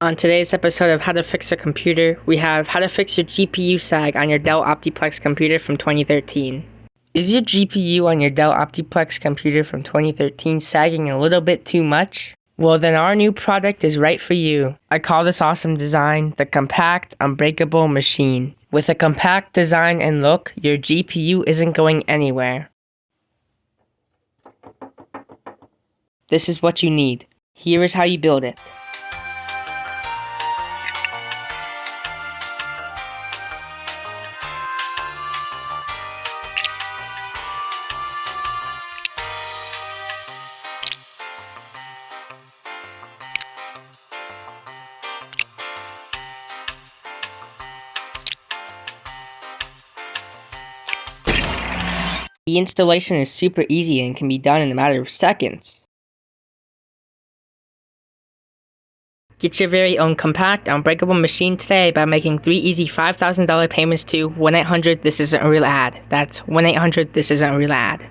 On today's episode of How to Fix a Computer, we have how to fix your GPU sag on your Dell Optiplex computer from 2013. Is your GPU on your Dell Optiplex computer from 2013 sagging a little bit too much? Well, then our new product is right for you. I call this awesome design the Compact Unbreakable Machine. With a compact design and look, your GPU isn't going anywhere. This is what you need. Here is how you build it. The installation is super easy and can be done in a matter of seconds. Get your very own compact, unbreakable machine today by making 3 easy $5,000 payments to 1-800-THIS-ISN'T-A-REAL-AD. That's 1-800-THIS-ISN'T-A-REAL-AD.